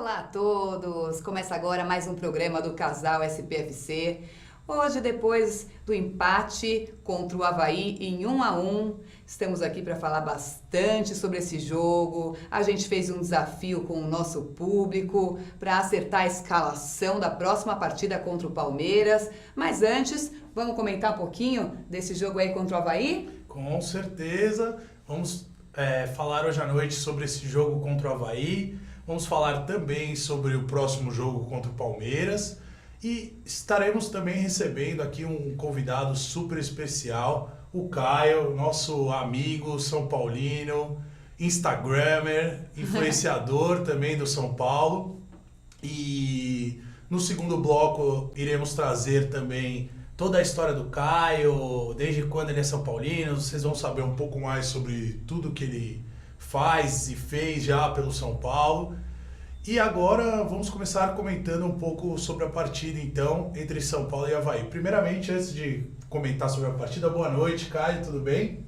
Olá a todos! Começa agora mais um programa do Casal SPFC. Hoje, depois do empate contra o Avaí em 1-1, estamos aqui para falar bastante sobre esse jogo. A gente fez um desafio com o nosso público para acertar a escalação da próxima partida contra o Palmeiras. Mas antes, vamos comentar um pouquinho desse jogo aí contra o Avaí? Com certeza! Vamos falar hoje à noite sobre esse jogo contra o Avaí. Vamos falar também sobre o próximo jogo contra o Palmeiras. E estaremos também recebendo aqui um convidado super especial, o Caio, nosso amigo São Paulino, Instagrammer, influenciador também do São Paulo. E no segundo bloco iremos trazer também toda a história do Caio, desde quando ele é São Paulino. Vocês vão saber um pouco mais sobre tudo que ele faz e fez já pelo São Paulo. E agora vamos começar comentando um pouco sobre a partida, então, entre São Paulo e Avaí. Primeiramente, antes de comentar sobre a partida, boa noite, Caio, tudo bem?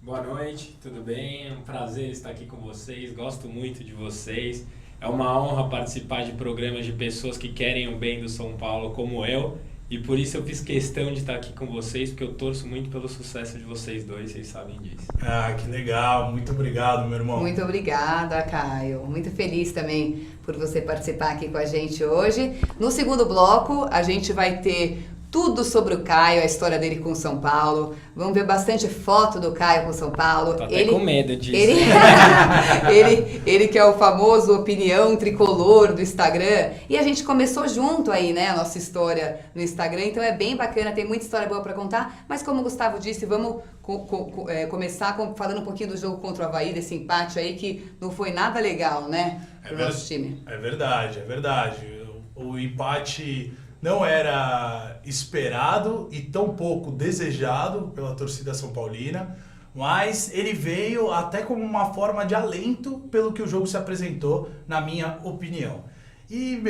Boa noite, tudo bem? É um prazer estar aqui com vocês, gosto muito de vocês. É uma honra participar de programas de pessoas que querem o bem do São Paulo como eu. E por isso eu fiz questão de estar aqui com vocês, porque eu torço muito pelo sucesso de vocês dois, vocês sabem disso. Ah, que legal, muito obrigado, meu irmão. Muito obrigada, Caio. Muito feliz também por você participar aqui com a gente hoje. No segundo bloco, a gente vai ter tudo sobre o Caio, a história dele com o São Paulo. Vamos ver bastante foto do Caio com o São Paulo. Tô até com medo disso. Ele que é o famoso opinião tricolor do Instagram. E a gente começou junto aí, né, a nossa história no Instagram. Então é bem bacana, tem muita história boa para contar. Mas como o Gustavo disse, vamos começar falando um pouquinho do jogo contra o Avaí, desse empate aí que não foi nada legal, né, pro nosso time. É verdade. O empate não era esperado e tão pouco desejado pela torcida São Paulina, mas ele veio até como uma forma de alento pelo que o jogo se apresentou, na minha opinião. E,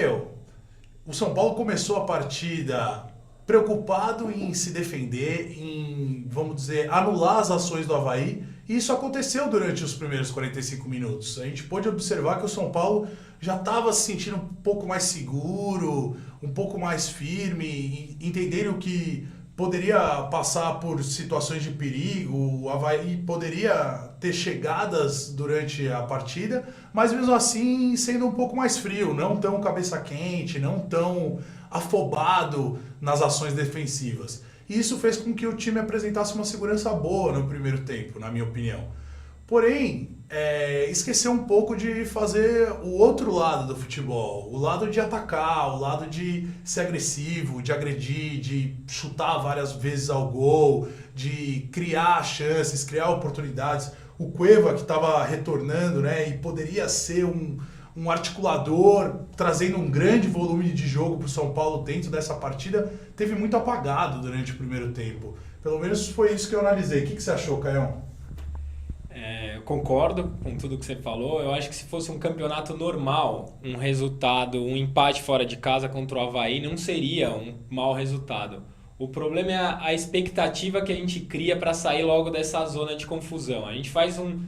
o São Paulo começou a partida preocupado em se defender, em, vamos dizer, anular as ações do Avaí, e isso aconteceu durante os primeiros 45 minutos. A gente pôde observar que o São Paulo já estava se sentindo um pouco mais seguro, um pouco mais firme, entendendo que poderia passar por situações de perigo, o Avaí poderia ter chegadas durante a partida, mas mesmo assim sendo um pouco mais frio, não tão cabeça quente, não tão afobado nas ações defensivas. E isso fez com que o time apresentasse uma segurança boa no primeiro tempo, na minha opinião. Porém, esqueceu um pouco de fazer o outro lado do futebol, o lado de atacar, o lado de ser agressivo, de agredir, de chutar várias vezes ao gol, de criar chances, criar oportunidades. O Cueva, que estava retornando, né, e poderia ser um articulador, trazendo um grande volume de jogo para o São Paulo dentro dessa partida, teve muito apagado durante o primeiro tempo. Pelo menos foi isso que eu analisei. O que você achou, Caião? Eu concordo com tudo que você falou. Eu acho que se fosse um campeonato normal, um resultado, um empate fora de casa contra o Avaí não seria um mau resultado. O problema é a expectativa que a gente cria para sair logo dessa zona de confusão. A gente faz um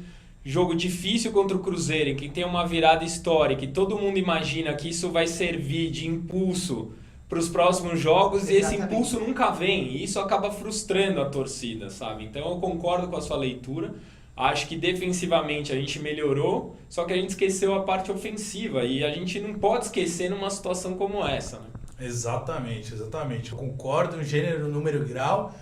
jogo difícil contra o Cruzeiro, em que tem uma virada histórica, e todo mundo imagina que isso vai servir de impulso para os próximos jogos. Exatamente. E esse impulso nunca vem, e isso acaba frustrando a torcida, sabe? Então eu concordo com a sua leitura. Acho que defensivamente a gente melhorou, só que a gente esqueceu a parte ofensiva, e a gente não pode esquecer numa situação como essa, né? Exatamente. Eu concordo em gênero, número e grau,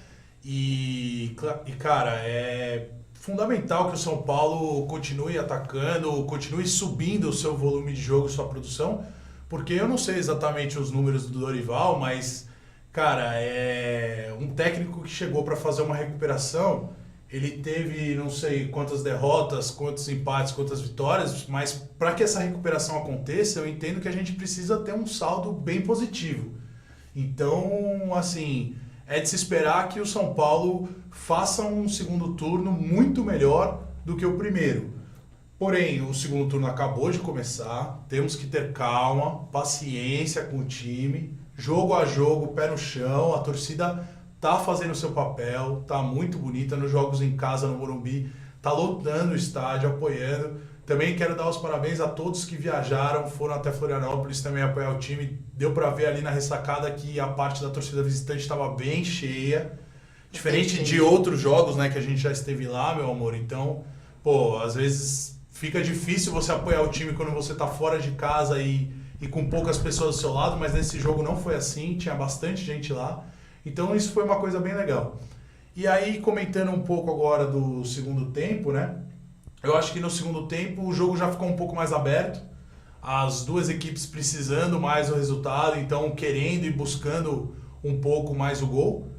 e cara, é fundamental que o São Paulo continue atacando, continue subindo o seu volume de jogo, sua produção, porque eu não sei exatamente os números do Dorival, mas, cara, é um técnico que chegou para fazer uma recuperação. Ele teve não sei quantas derrotas, quantos empates, quantas vitórias, mas para que essa recuperação aconteça, eu entendo que a gente precisa ter um saldo bem positivo. Então, assim, é de se esperar que o São Paulo faça um segundo turno muito melhor do que o primeiro. Porém, o segundo turno acabou de começar, temos que ter calma, paciência com o time, jogo a jogo, pé no chão, a torcida tá fazendo o seu papel, tá muito bonita nos jogos em casa no Morumbi, tá lotando o estádio, apoiando. Também quero dar os parabéns a todos que viajaram, foram até Florianópolis também apoiar o time. Deu para ver ali na ressacada que a parte da torcida visitante estava bem cheia. Diferente de outros jogos, né, que a gente já esteve lá, meu amor. Então, pô, às vezes fica difícil você apoiar o time quando você tá fora de casa e com poucas pessoas do seu lado, mas nesse jogo não foi assim, tinha bastante gente lá. Então isso foi uma coisa bem legal. E aí, comentando um pouco agora do segundo tempo, né? Eu acho que no segundo tempo o jogo já ficou um pouco mais aberto. As duas equipes precisando mais do resultado, então querendo e buscando um pouco mais o gol.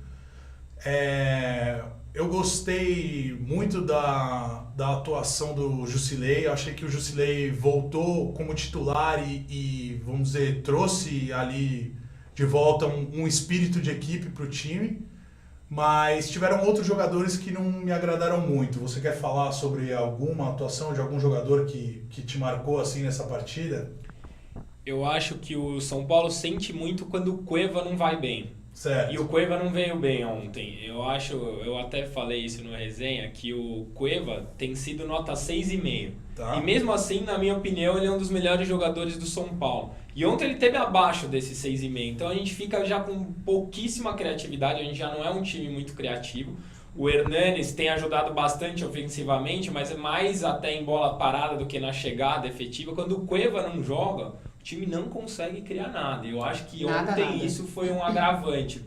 Eu gostei muito da atuação do Jusilei. Eu achei que o Jusilei voltou como titular e vamos dizer, trouxe ali de volta um espírito de equipe para o time. Mas tiveram outros jogadores que não me agradaram muito. Você quer falar sobre alguma atuação de algum jogador que te marcou assim nessa partida? Eu acho que o São Paulo sente muito quando o Cueva não vai bem. Certo. E o Cueva não veio bem ontem. Eu até falei isso no resenha, que o Cueva tem sido nota 6,5. Tá. E mesmo assim, na minha opinião, ele é um dos melhores jogadores do São Paulo. E ontem ele teve abaixo desse 6,5. Então a gente fica já com pouquíssima criatividade, a gente já não é um time muito criativo. O Hernanes tem ajudado bastante ofensivamente, mas é mais até em bola parada do que na chegada efetiva. Quando o Cueva não joga, o time não consegue criar nada. Eu acho que ontem isso foi um agravante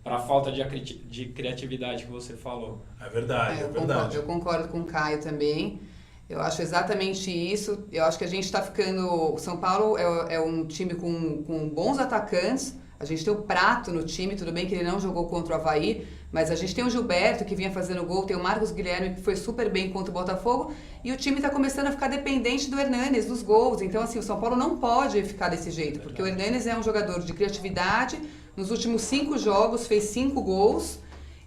para a falta de criatividade que você falou. É verdade, é verdade. Eu concordo com o Caio também. Eu acho exatamente isso. Eu acho que a gente está ficando... O São Paulo é um time com bons atacantes. A gente tem o Prato no time, tudo bem que ele não jogou contra o Avaí, mas a gente tem o Gilberto que vinha fazendo gol, tem o Marcos Guilherme que foi super bem contra o Botafogo, e o time está começando a ficar dependente do Hernanes, dos gols. Então, assim, o São Paulo não pode ficar desse jeito, porque o Hernanes é um jogador de criatividade. Nos últimos 5 jogos fez 5 gols.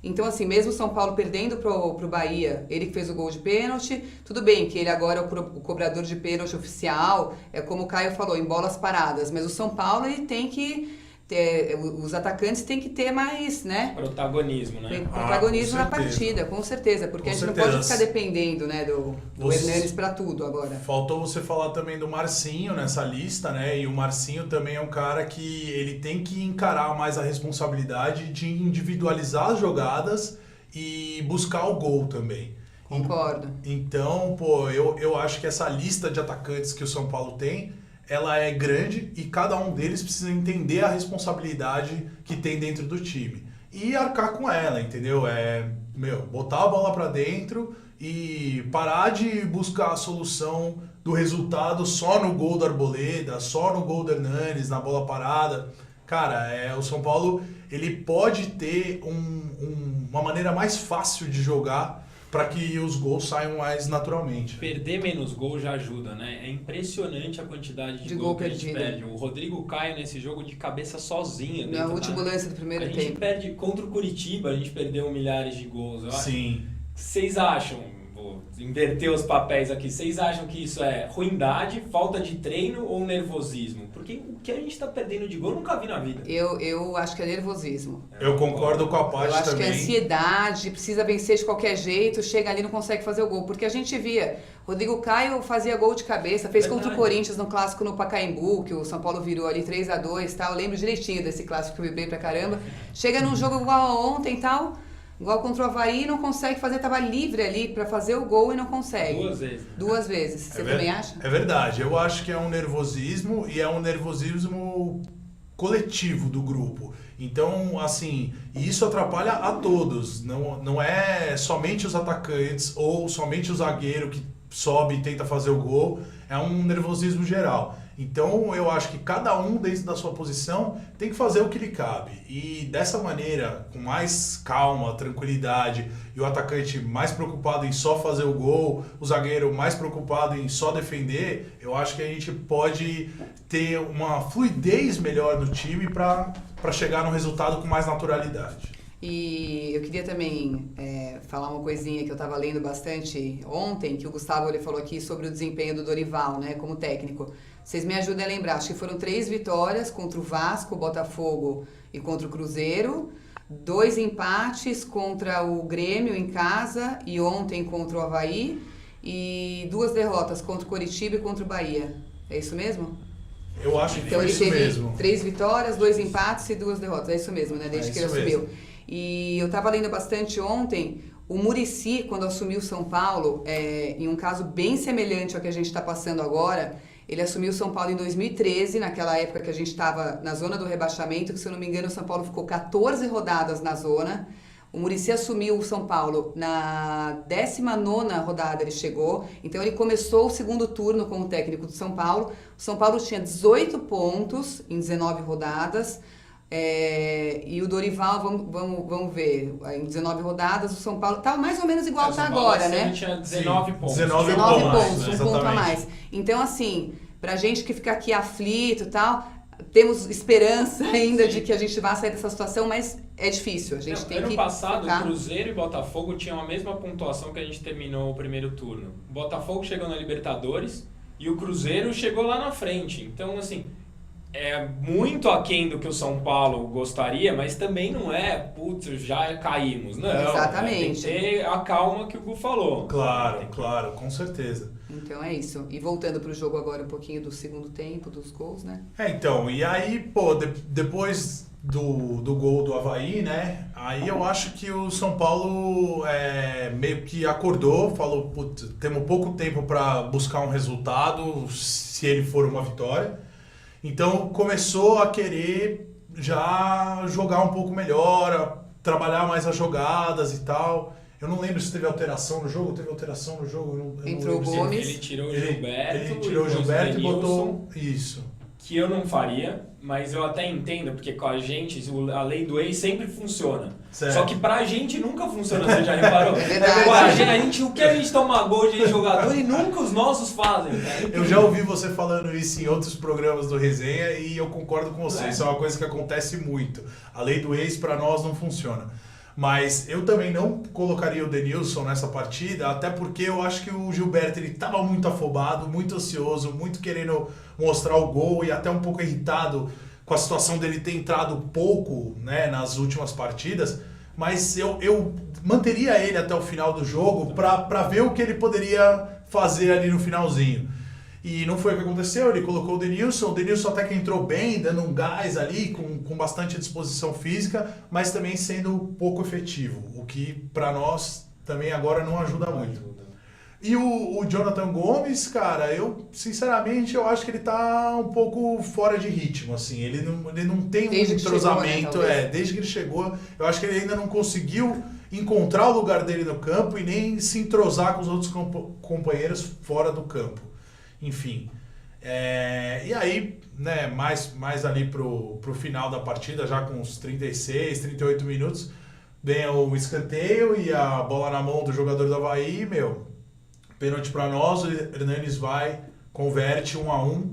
Então, assim, mesmo o São Paulo perdendo pro Bahia, ele que fez o gol de pênalti, tudo bem que ele agora é o cobrador de pênalti oficial, é como o Caio falou, em bolas paradas, mas o São Paulo ele tem que os atacantes têm que ter mais, né? Protagonismo, né? Protagonismo na partida, com certeza, porque a gente não pode ficar dependendo, né, do Hernanes para tudo agora. Faltou você falar também do Marcinho nessa lista, né? E o Marcinho também é um cara que ele tem que encarar mais a responsabilidade de individualizar as jogadas e buscar o gol também. Concordo. Então, pô, eu acho que essa lista de atacantes que o São Paulo tem, ela é grande e cada um deles precisa entender a responsabilidade que tem dentro do time e arcar com ela, entendeu? Botar a bola pra dentro e parar de buscar a solução do resultado só no gol do Arboleda, só no gol do Hernanes, na bola parada. Cara, o São Paulo ele pode ter uma maneira mais fácil de jogar para que os gols saiam mais naturalmente. Perder menos gol já ajuda, né? É impressionante a quantidade de gol que a gente perde. O Rodrigo Caio nesse jogo de cabeça sozinho. No último lance do primeiro tempo. A gente perde contra o Curitiba, a gente perdeu milhares de gols. Eu Sim. Vocês acham, vou inverter os papéis aqui, vocês acham que isso é ruindade, falta de treino ou nervosismo? Porque o que a gente está perdendo de gol eu nunca vi na vida. Eu acho que é nervosismo. Eu concordo com a Paty também. Eu acho que é ansiedade, precisa vencer de qualquer jeito, chega ali e não consegue fazer o gol. Porque a gente via, Rodrigo Caio fazia gol de cabeça, fez contra o Corinthians no clássico no Pacaembu, que o São Paulo virou ali 3-2 e tal. Eu lembro direitinho desse clássico que eu vibrei pra caramba. Chega num jogo igual a ontem e tal, igual contra o Avaí, não consegue fazer, tava livre ali pra fazer o gol e não consegue. 2 vezes. 2 vezes. Você também acha? É verdade. Eu acho que é um nervosismo e é um nervosismo coletivo do grupo. Então, assim, isso atrapalha a todos. Não é somente os atacantes ou somente o zagueiro que sobe e tenta fazer o gol. É um nervosismo geral. Então, eu acho que cada um, dentro da sua posição, tem que fazer o que lhe cabe. E dessa maneira, com mais calma, tranquilidade, e o atacante mais preocupado em só fazer o gol, o zagueiro mais preocupado em só defender, eu acho que a gente pode ter uma fluidez melhor no time para chegar no resultado com mais naturalidade. E eu queria também falar uma coisinha que eu estava lendo bastante ontem, que o Gustavo ele falou aqui sobre o desempenho do Dorival, né, como técnico. Vocês me ajudem a lembrar, acho que foram 3 vitórias contra o Vasco, o Botafogo e contra o Cruzeiro, 2 empates contra o Grêmio em casa e ontem contra o Avaí, e 2 derrotas contra o Coritiba e contra o Bahia. É isso mesmo? Eu acho que Então foi ele isso teve mesmo. 3 vitórias, 2 empates e 2 derrotas. É isso mesmo, né? Desde que ele assumiu. Mesmo. E eu estava lendo bastante ontem, o Muricy, quando assumiu São Paulo, em um caso bem semelhante ao que a gente está passando agora, ele assumiu São Paulo em 2013, naquela época que a gente estava na zona do rebaixamento, que se eu não me engano o São Paulo ficou 14 rodadas na zona. O Muricy assumiu o São Paulo na 19ª rodada, ele chegou. Então ele começou o segundo turno como técnico do São Paulo. O São Paulo tinha 18 pontos em 19 rodadas. E o Dorival, vamos ver, em 19 rodadas o São Paulo estava mais ou menos igual está agora, né? Tinha 19 pontos. 19 pontos, né? um ponto a mais. Então, assim, pra gente que fica aqui aflito e tal, temos esperança ainda de que a gente vá sair dessa situação, mas é difícil. A gente tem ano que passado, focar. Cruzeiro e Botafogo tinham a mesma pontuação que a gente terminou o primeiro turno. O Botafogo chegou na Libertadores e o Cruzeiro chegou lá na frente. Então, assim, é muito aquém do que o São Paulo gostaria, mas também não é, putz, já caímos. Não, Exatamente. Tem que ter a calma que o Gu falou. Claro, com certeza. Então é isso. E voltando pro jogo agora um pouquinho do segundo tempo, dos gols, né? Então, e aí, pô, depois do gol do Avaí, né? Aí eu acho que o São Paulo meio que acordou, falou, putz, temos pouco tempo para buscar um resultado, se ele for uma vitória. Então começou a querer já jogar um pouco melhor, a trabalhar mais as jogadas e tal. Eu não lembro se teve alteração no jogo. Teve alteração no jogo? Entrou o Gomes. Ele tirou o Gilberto. Ele tirou o Gilberto e botou... Denilson, isso. que eu não faria, mas eu até entendo, porque com a gente, a lei do ex sempre funciona. Certo. Só que pra gente nunca funciona, você já reparou? É verdade. O que a gente toma gol de jogador e nunca os nossos fazem, cara. Eu já ouvi você falando isso em outros programas do Resenha e eu concordo com você. Isso é uma coisa que acontece muito. A lei do ex pra nós não funciona. Mas eu também não colocaria o Denilson nessa partida, até porque eu acho que o Gilberto ele estava muito afobado, muito ansioso, muito querendo mostrar o gol e até um pouco irritado com a situação dele ter entrado pouco, né, nas últimas partidas. Mas eu manteria ele até o final do jogo para ver o que ele poderia fazer ali no finalzinho. E não foi o que aconteceu, ele colocou o Denilson até que entrou bem, dando um gás ali, com bastante disposição física, mas também sendo pouco efetivo, o que para nós também agora não ajuda muito. E o Jonathan Gomes, cara, sinceramente eu acho que ele tá um pouco fora de ritmo, assim, ele não tem desde um entrosamento, chegou, né, desde que ele chegou, eu acho que ele ainda não conseguiu encontrar o lugar dele no campo e nem se entrosar com os outros companheiros fora do campo. Enfim, e aí, né, mais ali pro final da partida, já com uns 36, 38 minutos, vem o escanteio e a bola na mão do jogador do Avaí, pênalti para nós, o Hernanes vai, converte 1-1.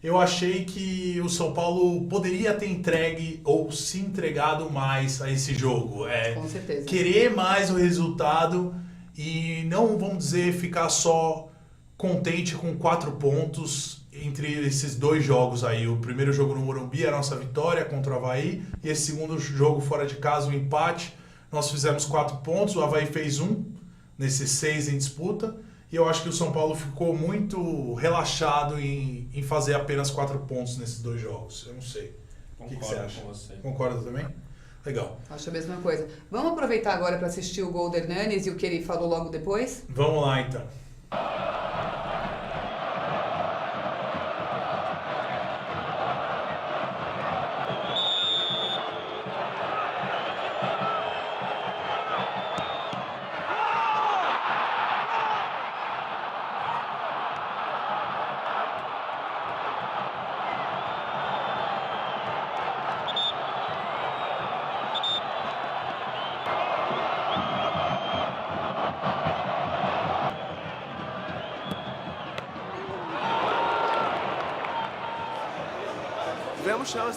Eu achei que o São Paulo poderia ter entregue ou se entregado mais a esse jogo. Com certeza. Querer mais o resultado e não, vamos dizer, ficar só contente com 4 pontos entre esses 2 jogos aí. O primeiro jogo no Morumbi, a nossa vitória contra o Avaí, e esse segundo jogo fora de casa, o empate. Nós fizemos 4 pontos, o Avaí fez 1 nesses 6 em disputa, e eu acho que o São Paulo ficou muito relaxado em fazer apenas 4 pontos nesses 2 jogos. Eu não sei. O que você acha? Com você. Concorda também? Legal. Acho a mesma coisa. Vamos aproveitar agora para assistir o gol do Hernanes e o que ele falou logo depois? Vamos lá, então.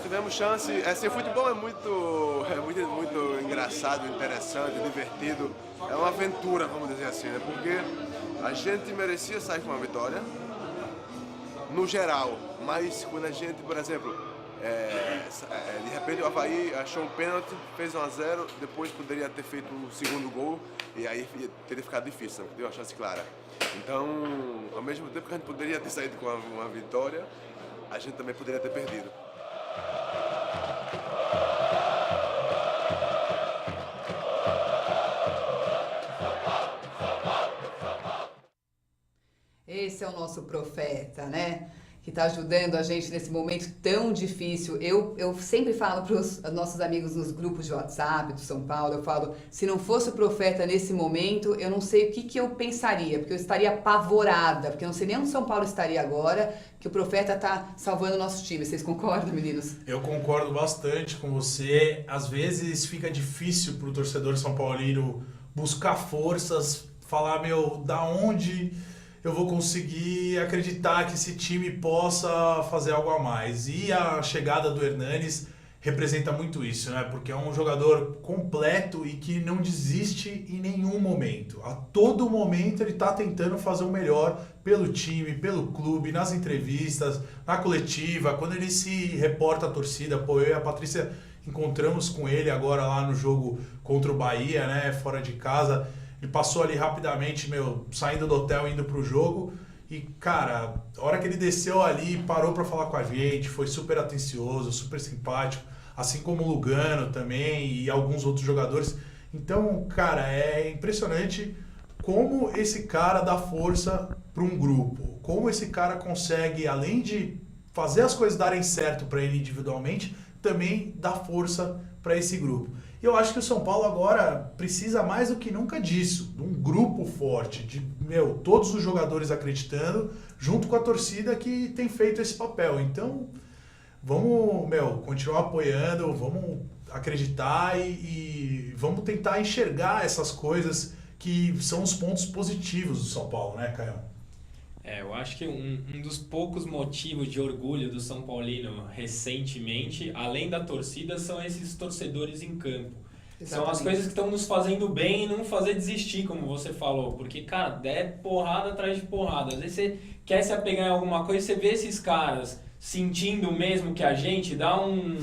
Tivemos chance. Assim, o futebol é muito engraçado, interessante, divertido. É uma aventura, vamos dizer assim, né? Porque a gente merecia sair com uma vitória, no geral. Mas quando a gente, por exemplo, De repente o Avaí achou um pênalti, fez 1-0, depois poderia ter feito o segundo gol e aí teria ficado difícil, deu uma chance clara. Então, ao mesmo tempo que a gente poderia ter saído com uma vitória, a gente também poderia ter perdido. Esse é o nosso profeta, né? Que está ajudando a gente nesse momento tão difícil. Eu sempre falo para os nossos amigos nos grupos de WhatsApp do São Paulo, eu falo, se não fosse o profeta nesse momento, eu não sei o que eu pensaria, porque eu estaria apavorada, porque eu não sei nem onde São Paulo estaria agora, que o profeta está salvando o nosso time. Vocês concordam, meninos? Eu concordo bastante com você. Às vezes fica difícil para o torcedor são paulino buscar forças, falar, da onde eu vou conseguir acreditar que esse time possa fazer algo a mais. E a chegada do Hernanes representa muito isso, né? Porque é um jogador completo e que não desiste em nenhum momento. A todo momento ele está tentando fazer o melhor pelo time, pelo clube, nas entrevistas, na coletiva, quando ele se reporta à torcida. Pô, eu e a Patrícia encontramos com ele agora lá no jogo contra o Bahia, né? Fora de casa. Ele passou ali rapidamente, saindo do hotel, indo pro jogo. E, cara, a hora que ele desceu ali, parou para falar com a gente, foi super atencioso, super simpático. Assim como o Lugano também e alguns outros jogadores. Então, cara, é impressionante como esse cara dá força para um grupo. Como esse cara consegue, além de fazer as coisas darem certo para ele individualmente, também dar força para esse grupo. E eu acho que o São Paulo agora precisa mais do que nunca disso, de um grupo forte, de todos os jogadores acreditando, junto com a torcida que tem feito esse papel. Então, vamos continuar apoiando, vamos acreditar e vamos tentar enxergar essas coisas que são os pontos positivos do São Paulo, né, Caio? Eu acho que um dos poucos motivos de orgulho do São Paulino recentemente, além da torcida, são esses torcedores em campo. Exatamente. São as coisas que estão nos fazendo bem e não fazer desistir, como você falou. Porque, cara, é porrada atrás de porrada. Às vezes você quer se apegar em alguma coisa e você vê esses caras sentindo o mesmo que a gente, dá um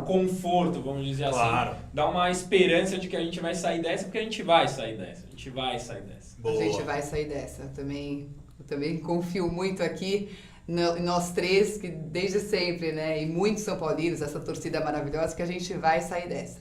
conforto, vamos dizer claro. Assim. Dá uma esperança de que a gente vai sair dessa, porque a gente vai sair dessa. A gente vai sair dessa. Boa. A gente vai sair dessa. Eu também confio muito aqui nós três, que desde sempre, né, e muitos São Paulinos, essa torcida maravilhosa, que a gente vai sair dessa.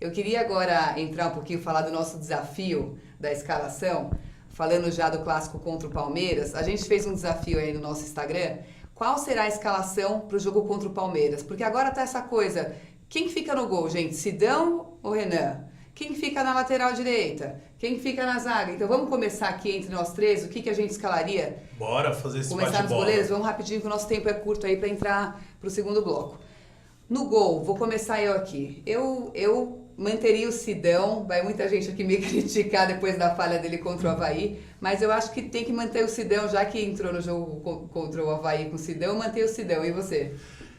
Eu queria agora entrar um pouquinho, falar do nosso desafio da escalação, falando já do clássico contra o Palmeiras. A gente fez um desafio aí no nosso Instagram. Qual será a escalação para o jogo contra o Palmeiras? Porque agora tá essa coisa, quem fica no gol, gente? Sidão ou Renan? Quem fica na lateral direita? Quem fica na zaga? Então vamos começar aqui entre nós três, o que a gente escalaria? Bora fazer esse começar nos goleiros? Vamos rapidinho, que o nosso tempo é curto aí para entrar para o segundo bloco. No gol, vou começar eu aqui. Eu manteria o Sidão, vai muita gente aqui me criticar depois da falha dele contra o Avaí, mas eu acho que tem que manter o Sidão, já que entrou no jogo contra o Avaí com o Sidão, manter o Sidão. E você?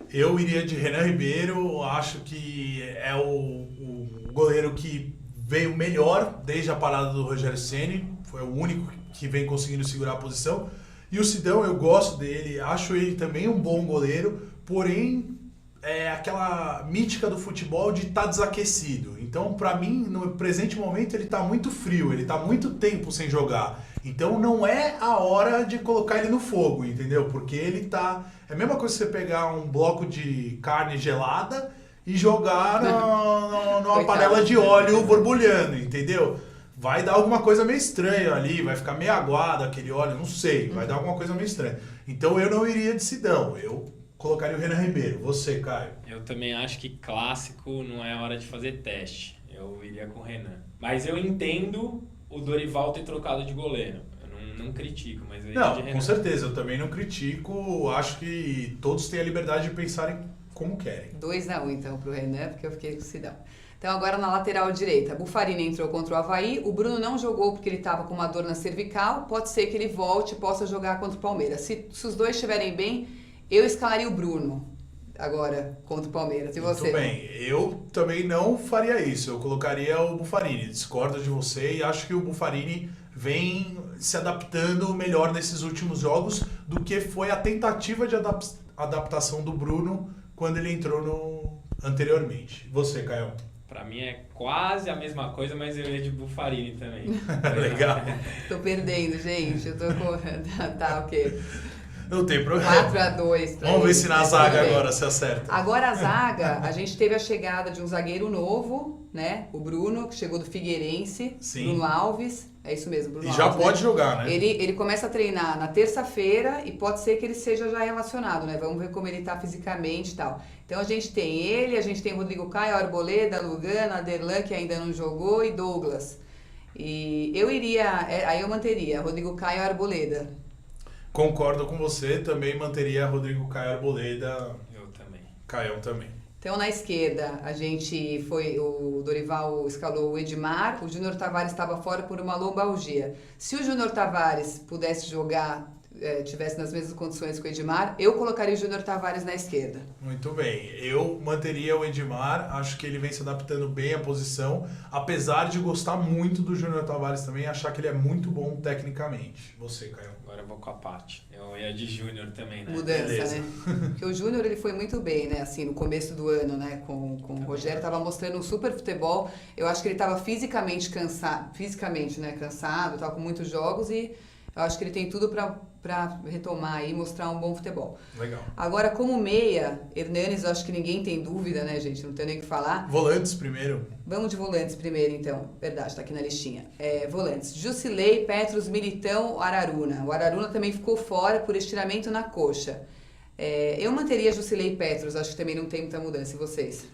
Eu iria de Renan Ribeiro, acho que é o goleiro que veio melhor desde a parada do Rogério Ceni, foi o único que vem conseguindo segurar a posição. E o Sidão, eu gosto dele, acho ele também um bom goleiro, porém é aquela mítica do futebol de estar desaquecido. Então, para mim, no presente momento, ele está muito frio, ele está muito tempo sem jogar. Então, não é a hora de colocar ele no fogo, entendeu? Porque ele tá... É a mesma coisa que você pegar um bloco de carne gelada e jogar numa panela de óleo borbulhando, entendeu? Vai dar alguma coisa meio estranha ali, vai ficar meio aguado aquele óleo, não sei, vai dar alguma coisa meio estranha. Então, eu não iria de Sidão, eu colocaria o Renan Ribeiro. Você, Caio? Eu também acho que clássico não é hora de fazer teste. Eu iria com o Renan. Mas eu entendo o Dorival ter trocado de goleiro. Eu não critico, mas eu iria de Renan. Não, com certeza. Eu também não critico. Acho que todos têm a liberdade de pensarem como querem. 2-1, então, pro Renan, porque eu fiquei com o Sidão. Então, agora na lateral direita. Bufarini entrou contra o Avaí. O Bruno não jogou porque ele estava com uma dor na cervical. Pode ser que ele volte e possa jogar contra o Palmeiras. Se os dois estiverem bem, eu escalaria o Bruno agora contra o Palmeiras. E você? Muito bem. Eu também não faria isso. Eu colocaria o Bufarini. Discordo de você e acho que o Bufarini vem se adaptando melhor nesses últimos jogos do que foi a tentativa de adaptação do Bruno quando ele entrou anteriormente. Você, Caio? Pra mim é quase a mesma coisa, mas eu ia de Buffarini também. Legal. Tô perdendo, gente. Eu tô com... Tá, ok. Não tem problema. 4-2. Vamos ver se na zaga agora se acerta. Agora a zaga, a gente teve a chegada de um zagueiro novo, né? O Bruno, que chegou do Figueirense. Sim. Bruno Alves. É isso mesmo, Bruno E Alves. já pode jogar, né? Ele começa a treinar na terça-feira e pode ser que ele seja já relacionado, né? Vamos ver como ele tá fisicamente e tal. Então a gente tem ele, a gente tem Rodrigo Caio, Arboleda, Lugano, Aderlan, que ainda não jogou, e Douglas. E eu iria, aí eu manteria Rodrigo Caio e Arboleda. Concordo com você, também manteria Rodrigo Caio Arboleda. Eu também. Caião também. Então na esquerda o Dorival escalou o Edmar, o Júnior Tavares estava fora por uma lombalgia. Se o Júnior Tavares pudesse jogar, tivesse nas mesmas condições que o Edmar, eu colocaria o Júnior Tavares na esquerda. Muito bem. Eu manteria o Edmar, acho que ele vem se adaptando bem à posição, apesar de gostar muito do Júnior Tavares também, achar que ele é muito bom tecnicamente. Você, Caio? Agora eu vou com a parte. Eu ia de Júnior também, né? Mudança, Beleza. né? Porque o Júnior ele foi muito bem, né? Assim, no começo do ano, né? Com o Rogério, estava mostrando um super futebol. Eu acho que ele estava fisicamente, né? Cansado, estava com muitos jogos e eu acho que ele tem tudo para retomar e mostrar um bom futebol. Legal. Agora, como meia, Hernanes, eu acho que ninguém tem dúvida, né, gente? Não tem nem o que falar. Volantes primeiro. Vamos de volantes primeiro, então. Verdade, tá aqui na listinha. Volantes. Jusilei, Petros, Militão, Araruna. O Araruna também ficou fora por estiramento na coxa. Eu manteria Jusilei e Petros, acho que também não tem muita mudança. E vocês?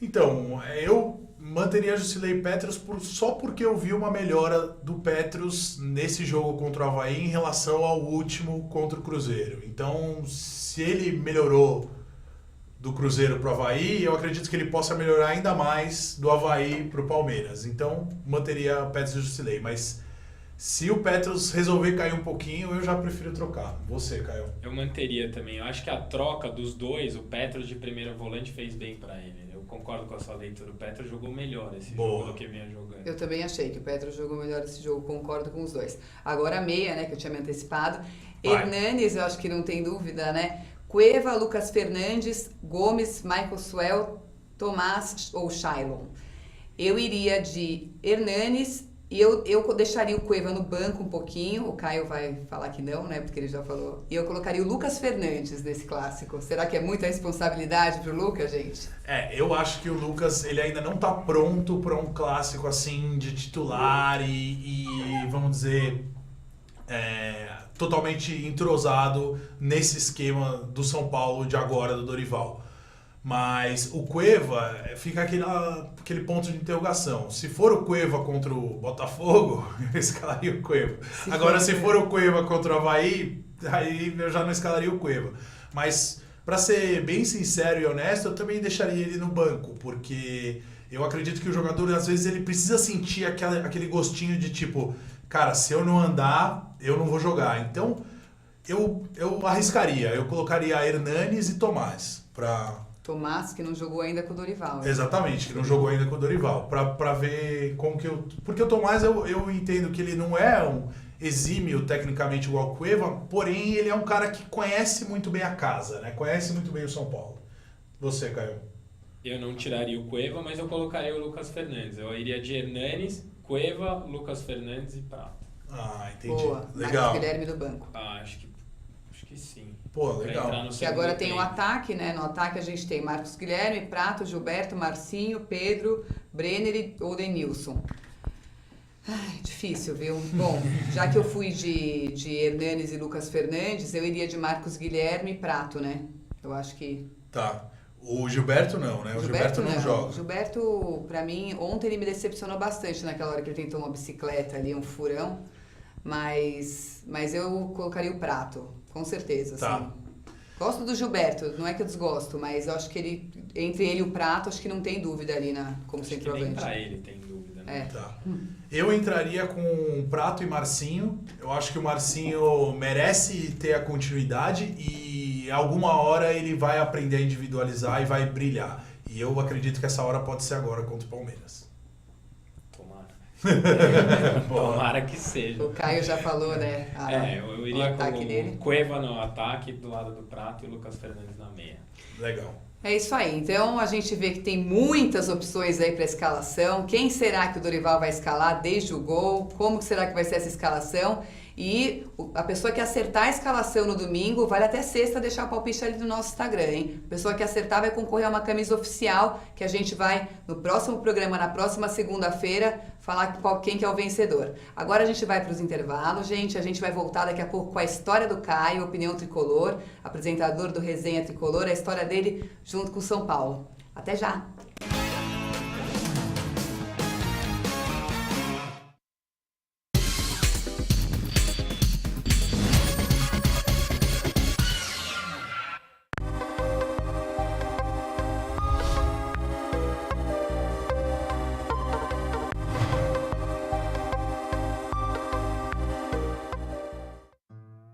Então, eu manteria Jusilei Petros só porque eu vi uma melhora do Petros nesse jogo contra o Avaí em relação ao último contra o Cruzeiro. Então, se ele melhorou do Cruzeiro para o Avaí, eu acredito que ele possa melhorar ainda mais do Avaí para o Palmeiras. Então, manteria Petros e Jusilei. Mas se o Petros resolver cair um pouquinho, eu já prefiro trocar. Você, Caio? Eu manteria também. Eu acho que a troca dos dois, o Petros de primeiro volante fez bem pra ele. Eu concordo com a sua leitura. O Petros jogou melhor esse jogo do que vinha jogando. Eu também achei que o Petros jogou melhor esse jogo, concordo com os dois. Agora a meia, né, que eu tinha me antecipado. Vai. Hernanes, eu acho que não tem dúvida, né? Cueva, Lucas Fernandes, Gomes, Michael Suel, Tomás ou Shailon. Eu iria de Hernanes e eu deixaria o Cueva no banco um pouquinho. O Caio vai falar que não, né? Porque ele já falou. E eu colocaria o Lucas Fernandes nesse clássico. Será que é muita responsabilidade pro Lucas, gente? Eu acho que o Lucas ele ainda não está pronto para um clássico assim de titular e vamos dizer, totalmente entrosado nesse esquema do São Paulo de agora, do Dorival. Mas o Cueva fica aquele ponto de interrogação. Se for o Cueva contra o Botafogo, eu escalaria o Cueva. Agora, se for o Cueva contra o Avaí, aí eu já não escalaria o Cueva. Mas, para ser bem sincero e honesto, eu também deixaria ele no banco, porque eu acredito que o jogador, às vezes, ele precisa sentir aquele gostinho de tipo, cara, se eu não andar, eu não vou jogar. Então, eu arriscaria. Eu colocaria Hernanes e Tomás para... Tomás, que não jogou ainda com o Dorival. Né? Exatamente, que não jogou ainda com o Dorival. Pra ver como que eu... Porque o Tomás, eu entendo que ele não é um exímio tecnicamente igual o Cueva, porém ele é um cara que conhece muito bem a casa, né? Conhece muito bem o São Paulo. Você, Caio? Eu não tiraria o Cueva, mas eu colocaria o Lucas Fernandes. Eu iria de Hernanes, Cueva, Lucas Fernandes e Prato. Ah, entendi. Boa, Legal. Marcos Guilherme do banco. Acho que sim. Pô, Pra legal. entrar no Que agora segundo tem o tempo. ataque, né? No ataque a gente tem Marcos Guilherme, Prato, Gilberto, Marcinho, Pedro, Brenner e Odenilson. Ai, difícil, viu? Bom, já que eu fui de Hernanes e Lucas Fernandes, eu iria de Marcos Guilherme e Prato, né? Eu acho que... Tá. O Gilberto não, né? O Gilberto não joga. O Gilberto, pra mim, ontem ele me decepcionou bastante naquela hora que ele tentou uma bicicleta ali, um furão. Mas eu colocaria o Prato, com certeza, Tá. assim. Gosto do Gilberto, não é que eu desgosto, mas eu acho que entre ele e o Prato, acho que não tem dúvida ali como Acho que nem centroavante. pra ele tem dúvida, né? Tá. Eu entraria com Prato e Marcinho. Eu acho que o Marcinho merece ter a continuidade e alguma hora ele vai aprender a individualizar e vai brilhar. E eu acredito que essa hora pode ser agora contra o Palmeiras. Tomara que seja. O Caio já falou, né? Eu o iria ataque com dele. Cueva no ataque, do lado do Prato, e Lucas Fernandes na meia. Legal. É isso aí. Então a gente vê que tem muitas opções aí para escalação. Quem será que o Dorival vai escalar desde o gol? Como será que vai ser essa escalação? E a pessoa que acertar a escalação no domingo, vale até sexta deixar o palpite ali no nosso Instagram, hein? A pessoa que acertar vai concorrer a uma camisa oficial que a gente vai, no próximo programa, na próxima segunda-feira, falar quem que é o vencedor. Agora a gente vai para os intervalos, gente. A gente vai voltar daqui a pouco com a história do Caio, Opinião Tricolor, apresentador do Resenha Tricolor, a história dele junto com o São Paulo. Até já!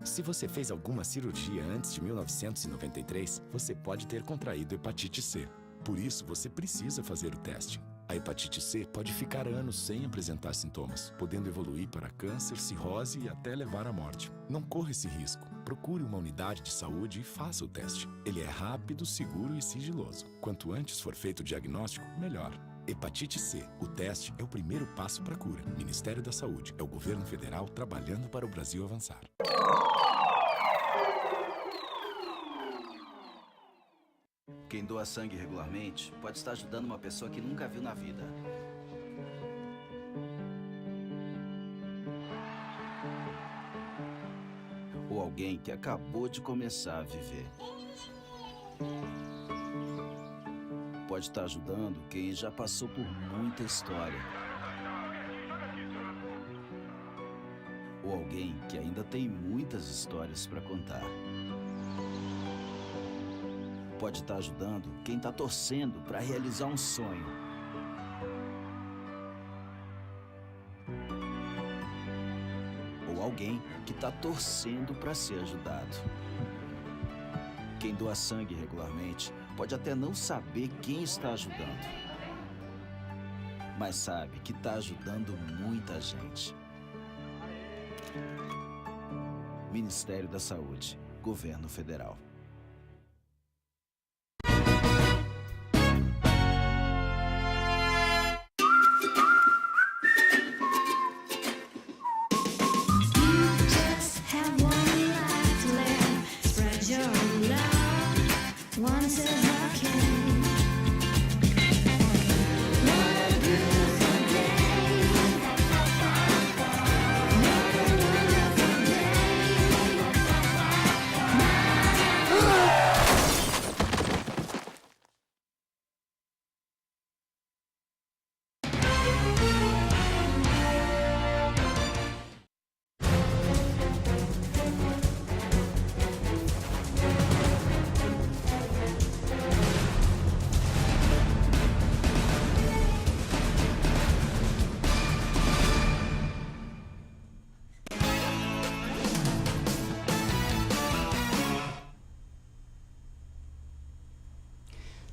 Se você fez alguma cirurgia antes de 1993, você pode ter contraído hepatite C. Por isso, você precisa fazer o teste. A hepatite C pode ficar anos sem apresentar sintomas, podendo evoluir para câncer, cirrose e até levar à morte. Não corra esse risco. Procure uma unidade de saúde e faça o teste. Ele é rápido, seguro e sigiloso. Quanto antes for feito o diagnóstico, melhor. Hepatite C. O teste é o primeiro passo para a cura. Ministério da Saúde. É o governo federal trabalhando para o Brasil avançar. Quem doa sangue regularmente pode estar ajudando uma pessoa que nunca viu na vida. Ou alguém que acabou de começar a viver. Pode estar ajudando quem já passou por muita história. Ou alguém que ainda tem muitas histórias para contar. Pode estar ajudando quem está torcendo para realizar um sonho. Ou alguém que está torcendo para ser ajudado. Quem doa sangue regularmente pode até não saber quem está ajudando, mas sabe que está ajudando muita gente. Ministério da Saúde, Governo Federal.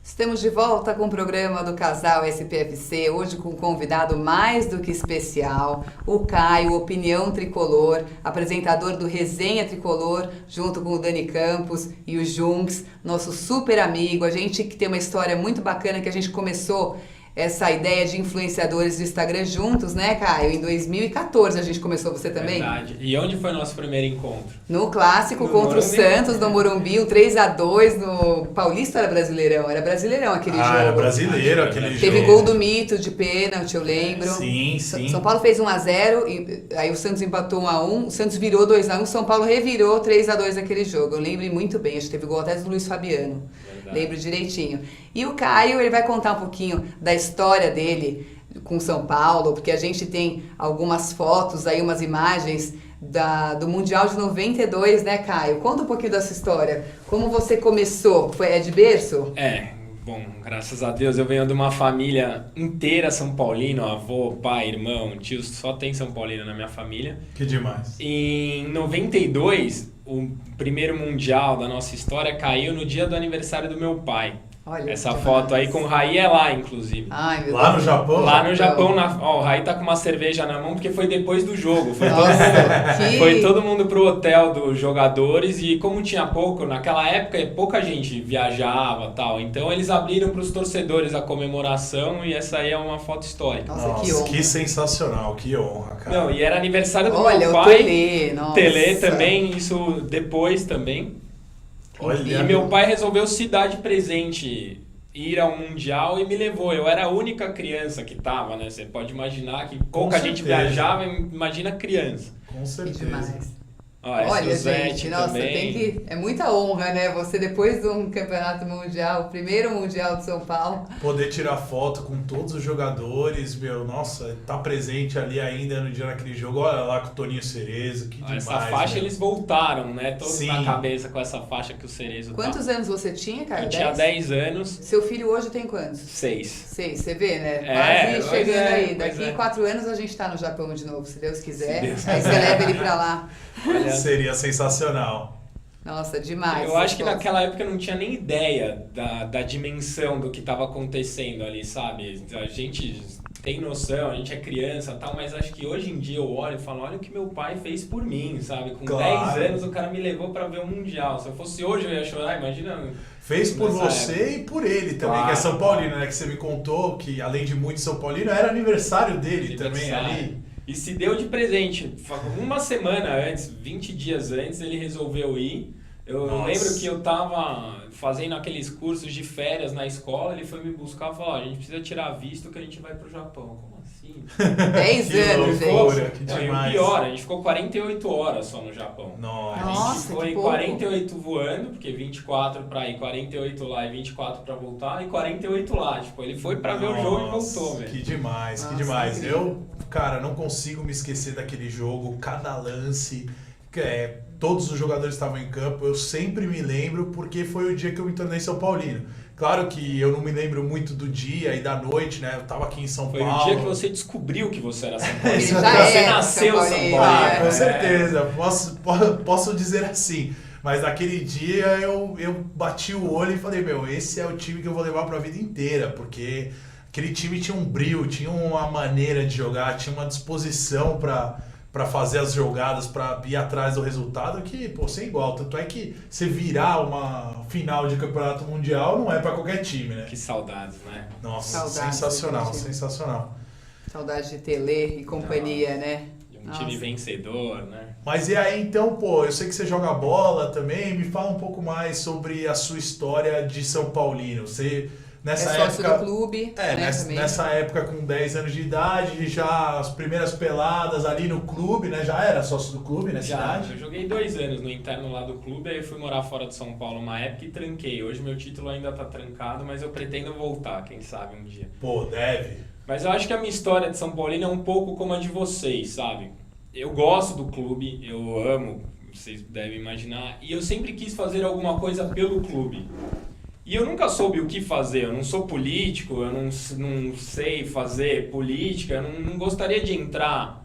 Estamos de volta com o programa do Casal SPFC, hoje com um convidado mais do que especial, o Caio, Opinião Tricolor, apresentador do Resenha Tricolor, junto com o Dani Campos e o Junks, nosso super amigo. A gente que tem uma história muito bacana, que a gente começou essa ideia de influenciadores do Instagram juntos, né, Caio? Em 2014 a gente começou, você também? Verdade. E onde foi nosso primeiro encontro? No clássico contra o Santos, no Morumbi, o 3-2 no Paulista. Era Brasileirão? Era Brasileirão aquele jogo. Era brasileiro aquele jogo. Teve gol do Mito de pênalti, eu lembro. Sim, sim. São Paulo fez 1-0, e aí o Santos empatou 1-1, o Santos virou 2-1, o São Paulo revirou 3-2 aquele jogo. Eu lembro muito bem, acho que teve gol até do Luiz Fabiano. Verdade. Lembro direitinho. E o Caio, ele vai contar um pouquinho da história dele com São Paulo, porque a gente tem algumas fotos aí, umas imagens do Mundial de 92, né, Caio? Conta um pouquinho dessa história. Como você começou? É de berço? Bom, graças a Deus eu venho de uma família inteira São Paulino, avô, pai, irmão, tio, só tem São Paulino na minha família. Que demais. Em 92, o primeiro Mundial da nossa história caiu no dia do aniversário do meu pai. Olha, Essa demais. foto aí com o Raí é lá, inclusive. Ai, meu Lá Deus. no Japão? Lá no Japão, o Raí tá com uma cerveja na mão porque foi depois do jogo. Nossa, que... Foi todo mundo pro hotel dos jogadores e como tinha pouco, naquela época pouca gente viajava e tal, então eles abriram pros torcedores a comemoração e essa aí é uma foto histórica. Nossa, que honra. que sensacional, que honra, cara. Não, e era aniversário do Olha, meu o pai. Tele, nossa. Tele também, isso depois também. Olha, E meu pai resolveu se dar de presente, ir ao Mundial e me levou. Eu era a única criança que tava, né? Você pode imaginar que pouca gente certeza. viajava, imagina criança. Com Que certeza. demais. Olha, Gente, nossa, também. tem que... É muita honra, né? Você, depois de um campeonato mundial, o primeiro mundial de São Paulo. Poder tirar foto com todos os jogadores, meu, nossa, tá presente ali ainda no dia naquele jogo. Olha lá com o Toninho Cerezo, que demais. Essa faixa né? eles voltaram, né? Todos Sim. na cabeça com essa faixa que o Cerezo Quantos tá. anos você tinha, cara? Eu tinha 10 anos, Seu filho hoje tem quantos? 6. 6, você vê, né? É, Quase pois chegando é, aí. pois Daqui é. 4 anos a gente tá no Japão de novo, se Deus quiser. Se Deus Aí você leva ele pra lá. Olha, Seria sensacional. Nossa, demais. eu acho que Nossa. naquela época eu não tinha nem ideia da dimensão do que estava acontecendo ali, sabe? A gente tem noção, a gente é criança e tal, mas acho que hoje em dia eu olho e falo, olha o que meu pai fez por mim, sabe? Com Claro. 10 anos o cara me levou pra ver o Mundial. Se eu fosse hoje eu ia chorar, imagina. Fez por Nessa você e por ele também, Claro. que é São Paulino, né? Que você me contou que, além de muito São Paulino, era aniversário dele também ali. E se deu de presente. Uma semana antes, 20 dias antes, ele resolveu ir. Eu Nossa. lembro que eu tava fazendo aqueles cursos de férias na escola, ele foi me buscar e falou, a gente precisa tirar visto que a gente vai pro Japão. Como assim? 10 Que anos, loucura, gente. que Não, e o demais. pior, a gente ficou 48 horas só no Japão. Nossa. A Nossa, gente que foi pouco. 48 voando, porque 24 pra ir, 48 lá e 24 pra voltar, e 48 lá. Tipo, ele foi pra ver o jogo e Nossa, voltou, velho. Que demais, que Nossa, demais. incrível. Eu, cara, não consigo me esquecer daquele jogo, cada lance, todos os jogadores estavam em campo, eu sempre me lembro porque foi o dia que eu me tornei São Paulino. Claro que eu não me lembro muito do dia e da noite, né? Eu tava aqui em São Foi Paulo. o dia que você descobriu que você era São Paulo. Ele já Você era nasceu São São Paulino, Paulo. Ah, é. com certeza, posso dizer assim. Mas naquele dia eu bati o olho e falei, meu, esse é o time que eu vou levar pra vida inteira, porque aquele time tinha um brilho, tinha uma maneira de jogar, tinha uma disposição pra fazer as jogadas, pra ir atrás do resultado que, pô, sem igual. Tanto é que você virar uma final de campeonato mundial não é pra qualquer time, né? Que saudades, né? Nossa, Saudades sensacional, daquele time. sensacional. Saudade de Tele e companhia, né? De um time Nossa. vencedor, né? Mas e aí, então, pô, eu sei que você joga bola também, me fala um pouco mais sobre a sua história de São Paulino. Você, nessa É sócio época... do clube, É, né, também. nessa época com 10 anos de idade, já as primeiras peladas ali no clube, né? Já era sócio do clube nessa Já, idade? eu joguei 2 anos no interno lá do clube, aí eu fui morar fora de São Paulo uma época e tranquei. Hoje meu título ainda tá trancado, mas eu pretendo voltar, quem sabe um dia. Pô, deve. Mas eu acho que a minha história de São Paulino é um pouco como a de vocês, sabe? Eu gosto do clube, eu amo, vocês devem imaginar, e eu sempre quis fazer alguma coisa pelo clube. E eu nunca soube o que fazer, eu não sou político, eu não sei fazer política, eu não gostaria de entrar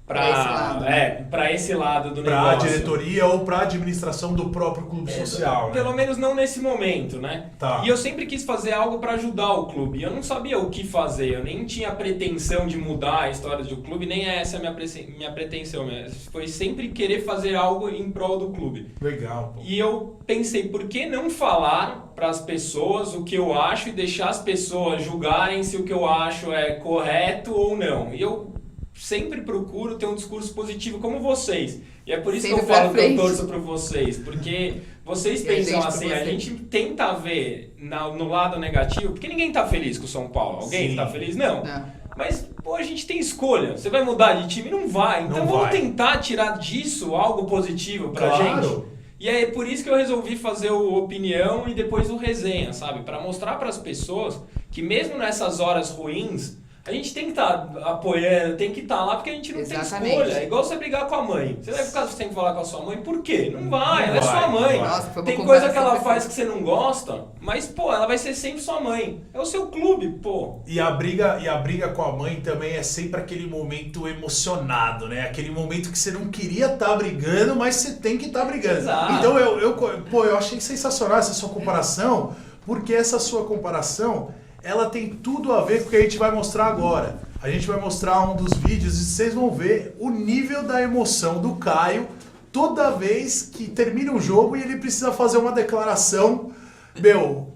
para esse lado do Pra negócio. diretoria ou pra administração do próprio clube social, né? Pelo menos não nesse momento, né? Tá. E eu sempre quis fazer algo para ajudar o clube. Eu não sabia o que fazer, eu nem tinha pretensão de mudar a história do clube, nem essa é a minha pretensão. Foi sempre querer fazer algo em prol do clube. Legal, pô. E eu pensei, por que não falar para as pessoas o que eu acho e deixar as pessoas julgarem se o que eu acho é correto ou não? E eu sempre procuro ter um discurso positivo como vocês. E é por isso Sempre que eu falo pra que eu frente. torço para vocês, porque vocês E a pensam gente pra assim, a você. gente tenta ver no lado negativo, porque ninguém tá feliz com o São Paulo. Alguém Sim. tá feliz? Não. Não. Mas, pô, a gente tem escolha. Você vai mudar de time? Não vai. Então Não vamos vai. tentar tirar disso algo positivo pra Claro. gente. E é por isso que eu resolvi fazer o Opinião e depois o Resenha, sabe? Pra mostrar pras pessoas que mesmo nessas horas ruins, a gente tem que estar apoiando, tem que estar lá porque a gente não Exatamente. tem escolha. É igual você brigar com a mãe. Você vai ficar sem falar com a sua mãe, por quê? Não vai, Não ela é vai, sua mãe. não vai. Nossa, foi uma Tem coisa comparação que ela perfeita. faz que você não gosta, mas, pô, ela vai ser sempre sua mãe. É o seu clube, pô. E a briga com a mãe também é sempre aquele momento emocionado, né? Aquele momento que você não queria estar brigando, mas você tem que estar brigando. Exato. Então eu achei sensacional essa sua comparação, porque essa sua comparação, ela tem tudo a ver com o que a gente vai mostrar agora. A gente vai mostrar um dos vídeos e vocês vão ver o nível da emoção do Caio toda vez que termina um jogo e ele precisa fazer uma declaração,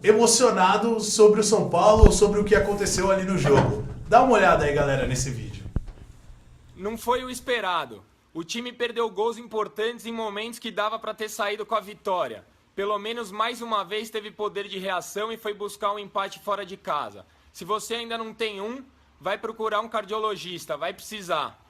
emocionado sobre o São Paulo ou sobre o que aconteceu ali no jogo. Dá uma olhada aí, galera, nesse vídeo. Não foi o esperado. O time perdeu gols importantes em momentos que dava para ter saído com a vitória. Pelo menos mais uma vez teve poder de reação e foi buscar um empate fora de casa. Se você ainda não tem um, vai procurar um cardiologista, vai precisar.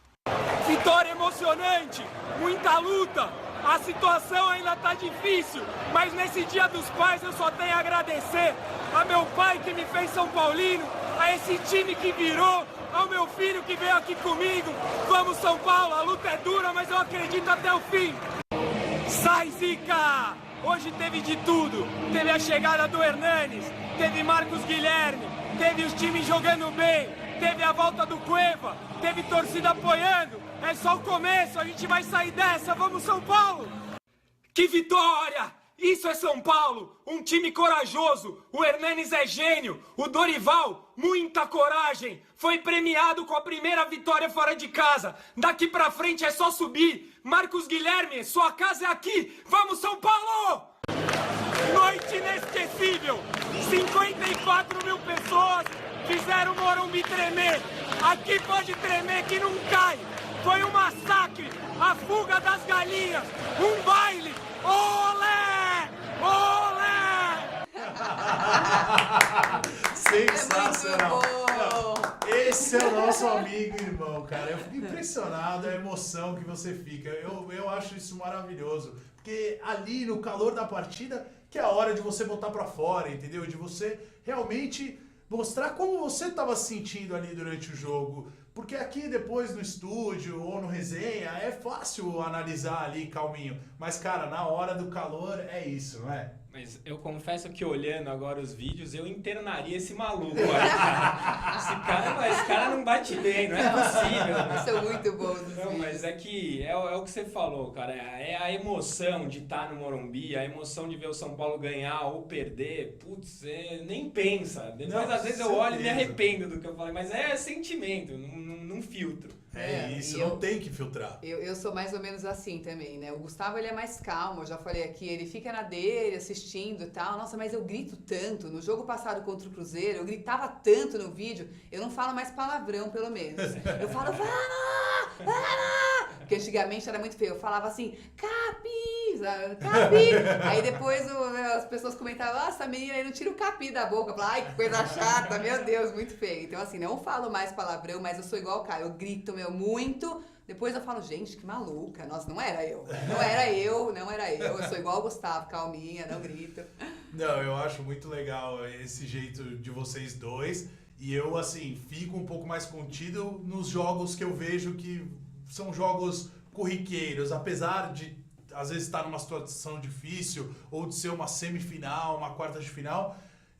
Vitória emocionante, muita luta. A situação ainda tá difícil, mas nesse Dia dos Pais eu só tenho a agradecer a meu pai que me fez São Paulino, a esse time que virou, ao meu filho que veio aqui comigo. Vamos São Paulo, a luta é dura, mas eu acredito até o fim. Sai, Zica! Hoje teve de tudo. Teve a chegada do Hernanes, teve Marcos Guilherme, teve os times jogando bem, teve a volta do Cueva, teve torcida apoiando. É só o começo, a gente vai sair dessa. Vamos São Paulo! Que vitória! Isso é São Paulo, um time corajoso. O Hernanes é gênio, o Dorival, muita coragem. Foi premiado com a primeira vitória fora de casa. Daqui pra frente é só subir. Marcos Guilherme, sua casa é aqui. Vamos São Paulo! Noite inesquecível. 54 mil pessoas fizeram o Morumbi tremer. Aqui pode tremer que não cai. Foi um massacre, a fuga das galinhas, um baile. Olé! Olé! Sensacional! É Esse é o nosso amigo e irmão, cara. Eu fico impressionado a emoção que você fica. Eu acho isso maravilhoso. Porque ali, no calor da partida, que é a hora de você botar pra fora, entendeu? De você realmente mostrar como você estava se sentindo ali durante o jogo. Porque aqui depois no estúdio ou no resenha é fácil analisar ali calminho. Mas, cara, na hora do calor é isso, não é? Mas eu confesso que olhando agora os vídeos, eu internaria esse maluco aí, cara. Esse cara não bate bem, não é possível. São muito bons os Não, vídeos. mas é que é o que você falou, cara. É a emoção de estar no Morumbi, a emoção de ver o São Paulo ganhar ou perder. Putz, nem pensa. Depois, às vezes, eu olho e me arrependo do que eu falei. Mas é sentimento, não filtro. É isso, não tem que filtrar. Eu sou mais ou menos assim também, né? O Gustavo, ele é mais calmo, eu já falei aqui, ele fica na dele, assistindo e tal. Nossa, mas eu grito tanto. No jogo passado contra o Cruzeiro, eu gritava tanto no vídeo, eu não falo mais palavrão, pelo menos. Eu falo, vamos! Porque antigamente era muito feio. Eu falava assim, capi, capi. Aí depois as pessoas comentavam, essa menina aí não tira o capi da boca. Eu falava, ai, que coisa chata, meu Deus, muito feio. Então assim, não falo mais palavrão, mas eu sou igual o Caio, eu grito, muito. Depois eu falo, gente, que maluca. Nossa, não era eu. Não era eu. Eu sou igual o Gustavo, calminha, não grito. Não, eu acho muito legal esse jeito de vocês dois. E eu, assim, fico um pouco mais contido nos jogos que eu vejo que são jogos corriqueiros. Apesar de, às vezes, estar numa situação difícil ou de ser uma semifinal, uma quarta de final,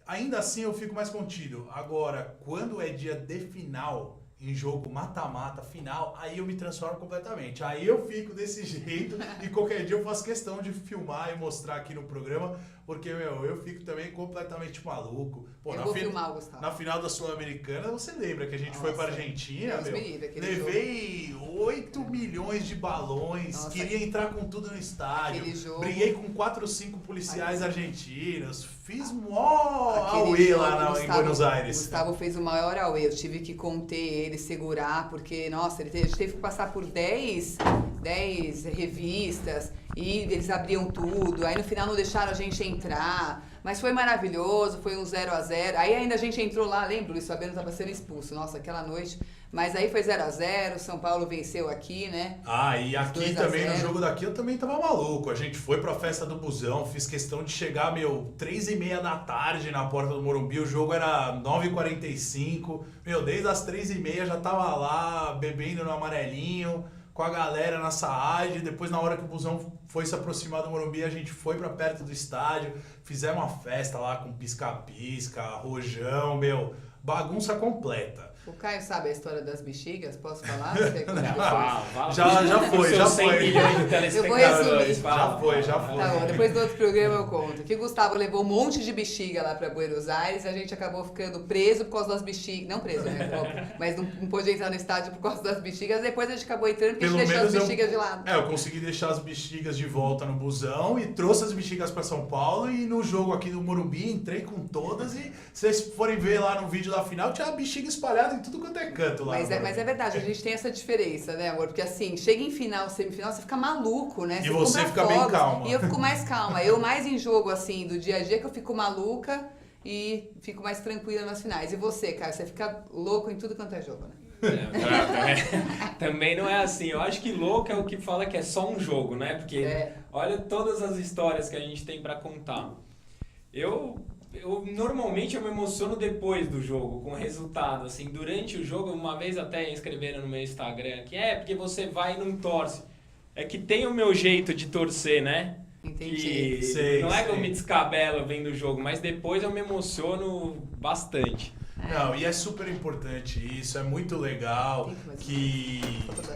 ainda assim eu fico mais contido. Agora, quando é dia de final, em jogo mata-mata, final, aí eu me transformo completamente. Aí eu fico desse jeito e qualquer dia eu faço questão de filmar e mostrar aqui no programa, porque, eu fico também completamente maluco. Pô, eu vou filmar o Gustavo. Na final da Sul-Americana, você lembra que a gente foi pra Argentina, Deus me livre, aquele levei jogo. 8 milhões de balões, Nossa, queria entrar com tudo no estádio, aquele jogo. briguei com 4 ou 5 policiais argentinos, fiz mó Aquele auê jogo, lá em Buenos Aires. O Gustavo fez o maior auê, eu tive que conter ele, segurar, porque, nossa, ele teve que passar por 10 revistas e eles abriam tudo, aí no final não deixaram a gente entrar, mas foi maravilhoso, foi um 0-0, aí ainda a gente entrou lá, lembra, o Luiz Fabiano estava sendo expulso, nossa, aquela noite, mas aí foi 0-0, São Paulo venceu aqui, né? Ah, e aqui também, no 2-0. jogo daqui, eu também tava maluco. A gente foi pra festa do busão, fiz questão de chegar, 3h30 da tarde na porta do Morumbi. O jogo era 9h45. Desde as 3h30 já tava lá, bebendo no amarelinho, com a galera na Saad. Depois, na hora que o busão foi se aproximar do Morumbi, a gente foi pra perto do estádio. Fizemos uma festa lá com pisca-pisca, rojão, bagunça completa. O Caio sabe a história das bexigas? Posso falar? Você Fala. Já foi, já 100 foi. milhões de telespectadores. Já foi. Tá bom, depois do outro programa eu conto. Que o Gustavo levou um monte de bexiga lá pra Buenos Aires e a gente acabou ficando preso por causa das bexigas. Não preso, né? Mas não pôde entrar no estádio por causa das bexigas. Depois a gente acabou entrando porque a gente deixou as bexigas de lado. Eu consegui deixar as bexigas de volta no busão e trouxe as bexigas pra São Paulo. E no jogo aqui no Morumbi entrei com todas. E se vocês forem ver lá no vídeo da final, tinha bexiga espalhada em tudo quanto é canto lá. Mas é verdade, a gente tem essa diferença, né, amor? Porque assim, chega em final, semifinal, você fica maluco, né? E você fica bem calma. E eu fico mais calma. Eu mais em jogo, assim, do dia a dia, que eu fico maluca e fico mais tranquila nas finais. E você, cara, você fica louco em tudo quanto é jogo, né? Também não é assim. Eu acho que louco é o que fala que é só um jogo, né? Porque olha todas as histórias que a gente tem pra contar. Normalmente eu me emociono depois do jogo, com o resultado, assim, durante o jogo, uma vez até escreveram no meu Instagram que porque você vai e não torce. É que tem o meu jeito de torcer, né? Entendi. Não é que eu me descabelo vendo o jogo, mas depois eu me emociono bastante. Não, e é super importante isso, é muito legal que,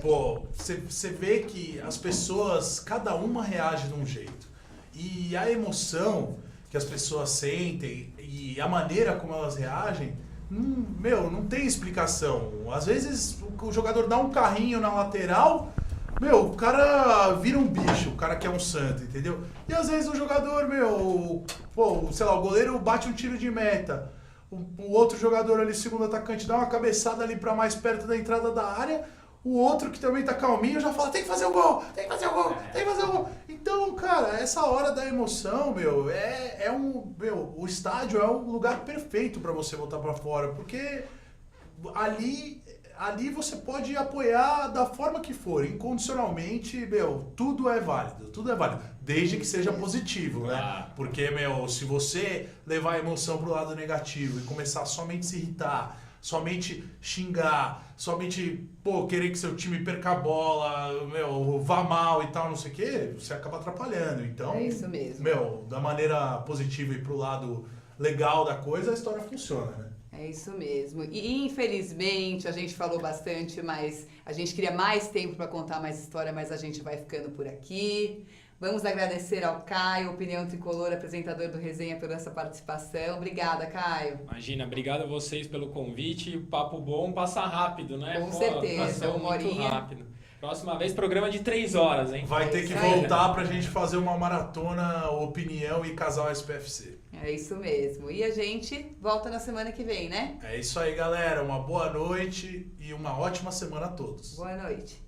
você vê que as pessoas, cada uma reage de um jeito. E a emoção que as pessoas sentem e a maneira como elas reagem, não tem explicação. Às vezes o jogador dá um carrinho na lateral, o cara vira um bicho, o cara que é um santo, entendeu? E às vezes o jogador, sei lá, o goleiro bate um tiro de meta, o outro jogador ali, segundo atacante, dá uma cabeçada ali pra mais perto da entrada da área, o outro que também tá calminho já fala, tem que fazer o gol, tem que fazer o gol, tem que fazer o gol. Então, cara, essa hora da emoção, o estádio é um lugar perfeito pra você botar pra fora, porque ali você pode apoiar da forma que for, incondicionalmente, tudo é válido, desde que seja positivo, né? Porque, se você levar a emoção pro lado negativo e começar somente a se irritar, somente xingar, somente, querer que seu time perca a bola, vá mal e tal, não sei o quê, você acaba atrapalhando. Então, é isso mesmo. Da maneira positiva e pro lado legal da coisa, a história funciona, né? É isso mesmo. E infelizmente a gente falou bastante, mas a gente queria mais tempo para contar mais história, mas a gente vai ficando por aqui. Vamos agradecer ao Caio, Opinião Tricolor, apresentador do Resenha, pela essa participação. Obrigada, Caio. Imagina, obrigado a vocês pelo convite. Papo bom, passa rápido, né? Com certeza, passou uma muito horinha. rápido. Próxima vez, programa de 3 horas, hein? Vai ter que voltar pra gente fazer uma maratona Opinião e Casal SPFC. É isso mesmo. E a gente volta na semana que vem, né? É isso aí, galera. Uma boa noite e uma ótima semana a todos. Boa noite.